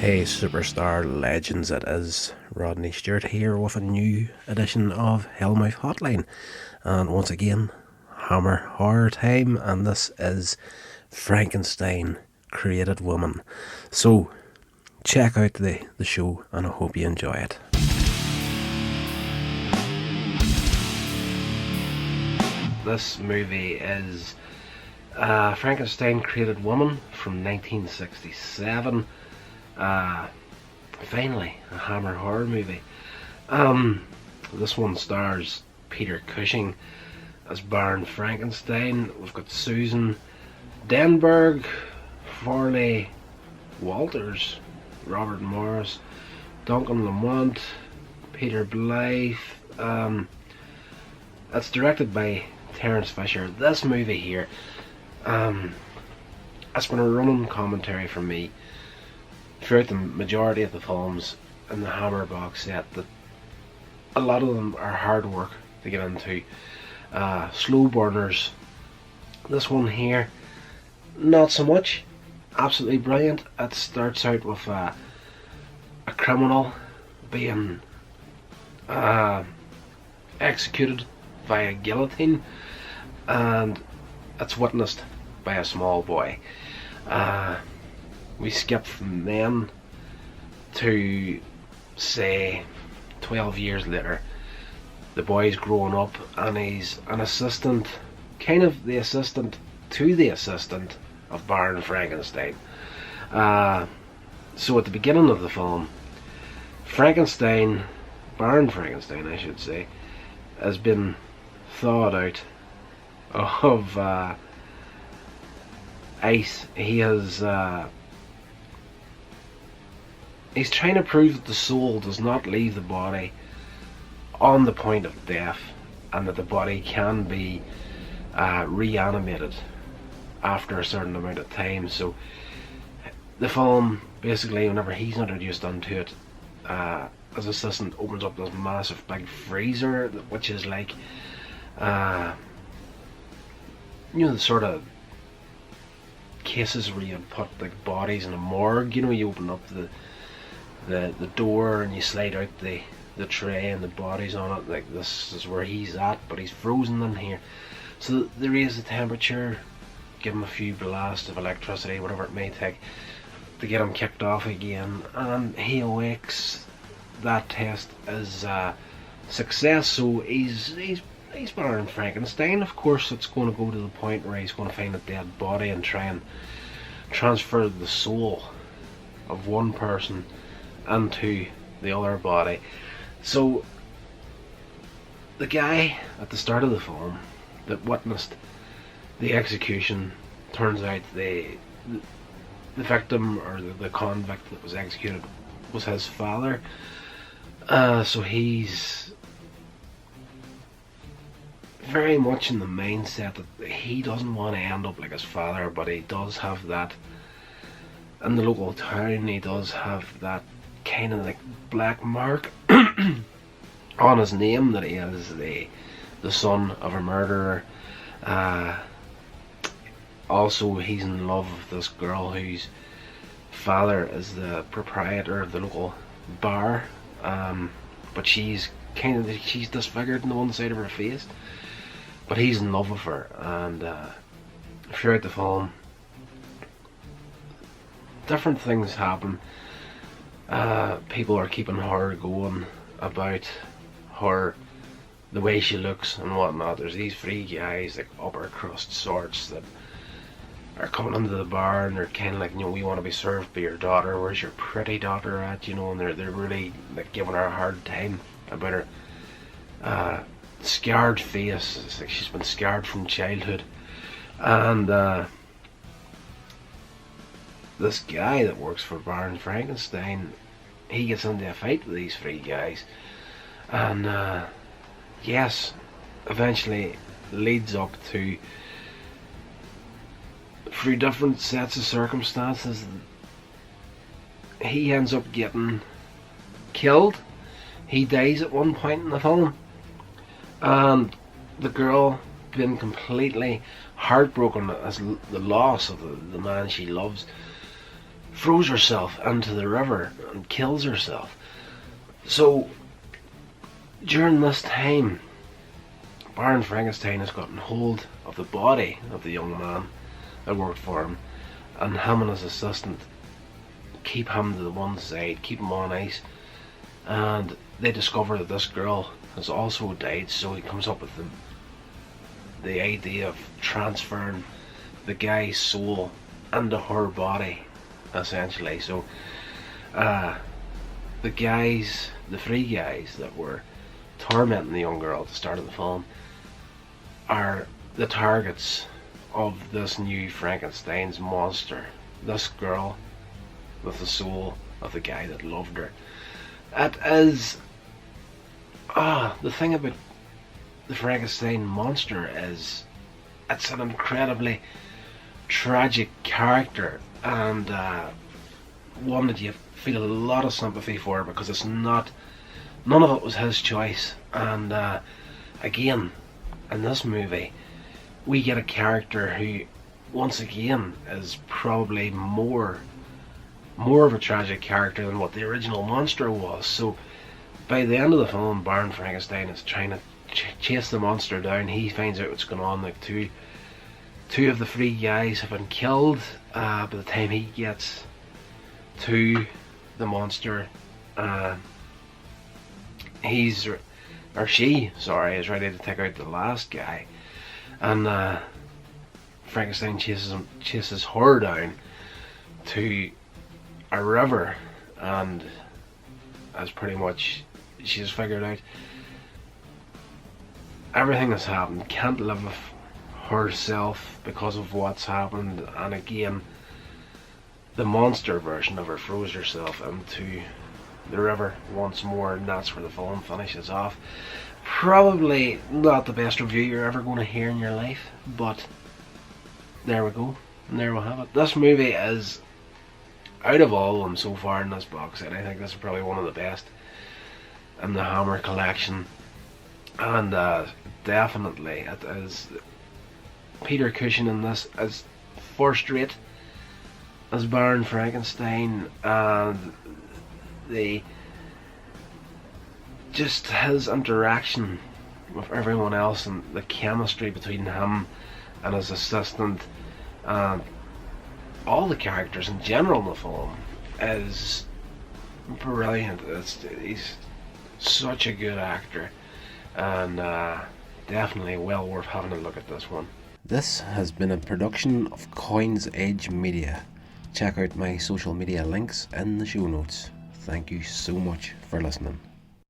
Hey superstar legends, it is Rodney Stewart here with a new edition of Hellmouth Hotline, and once again Hammer horror time, and this is Frankenstein Created Woman. So check out the show and I hope you enjoy it. This movie is Frankenstein Created Woman from 1967. Finally, a Hammer horror movie. This one stars Peter Cushing as Baron Frankenstein. We've got Susan Denberg, Farley Walters, Robert Morris, Duncan Lamont, Peter Blythe. It's directed by Terence Fisher. This movie here, it's been a running commentary for me throughout the majority of the films in the Hammer box set, that a lot of them are hard work to get into, slow burners. This one here, not so much. Absolutely brilliant. It starts out with a criminal being executed via guillotine, and it's witnessed by a small boy. We skip from then to, say, 12 years later. The boy's grown up and he's an assistant, kind of the assistant to the assistant of Baron Frankenstein. So at the beginning of the film, Baron Frankenstein I should say, has been thawed out of ice. He's trying to prove that the soul does not leave the body on the point of death, and that the body can be reanimated after a certain amount of time. So the film, basically, whenever he's introduced onto it, his assistant opens up this massive big freezer, which is like, the sort of cases where you put like bodies in a morgue. You open up the door and you slide out the tray and the bodies on it. Like, this is where he's at, but he's frozen in here. So they raise the temperature, give him a few blasts of electricity, whatever it may take, to get him kicked off again, and he awakes. That test is success, so he's Baron Frankenstein. Of course, it's going to go to the point where he's going to find a dead body and try and transfer the soul of one person into the other body. So the guy at the start of the film that witnessed the execution, turns out the victim, or the convict that was executed, was his father. So he's very much in the mindset that he doesn't want to end up like his father, but he does have that, in the local town, he does have that kind of like black mark on his name, that he is the son of a murderer. Also, he's in love with this girl whose father is the proprietor of the local bar, but she's disfigured on the one side of her face, but he's in love with her. And throughout the film, different things happen. People are keeping her going about her, the way she looks and whatnot. There's these three guys, like upper crust sorts, that are coming into the bar, and they're kind of like, we want to be served by your daughter. Where's your pretty daughter at? And they're really like giving her a hard time about her scarred face. It's like she's been scarred from childhood. And this guy that works for Baron Frankenstein, he gets into a fight with these three guys, and yes, eventually leads up to, through different sets of circumstances, he ends up getting killed. He dies at one point in the film, and the girl, being completely heartbroken as the loss of the man she loves, throws herself into the river and kills herself. So during this time, Baron Frankenstein has gotten hold of the body of the young man that worked for him, and him and his assistant keep him to the one side, keep him on ice, and they discover that this girl has also died. So he comes up with the idea of transferring the guy's soul into her body, essentially. So the three guys that were tormenting the young girl at the start of the film are the targets of this new Frankenstein's monster. This girl with the soul of the guy that loved her. It is the thing about the Frankenstein monster is it's an incredibly tragic character, and one that you feel a lot of sympathy for, because it's none of it was his choice. And again, in this movie we get a character who once again is probably more of a tragic character than what the original monster was. So by the end of the film, Baron Frankenstein is trying to chase the monster down. He finds out what's going on. Like two of the three guys have been killed. By the time he gets to the monster, she is ready to take out the last guy, and Frankenstein chases her down to a river, and as pretty much she's figured out everything that's happened, can't live with herself because of what's happened, and again the monster version of her throws herself into the river once more, and that's where the film finishes off. Probably not the best review you're ever going to hear in your life, but there we go, and there we have it. This movie is, out of all of them so far in this box set, I think this is probably one of the best in the Hammer collection, and definitely it is. Peter Cushing in this is first rate as Baron Frankenstein, and just his interaction with everyone else and the chemistry between him and his assistant and all the characters in general in the film is brilliant. He's such a good actor, and definitely well worth having a look at this one. This has been a production of Coins Edge Media. Check out my social media links in the show notes. Thank you so much for listening.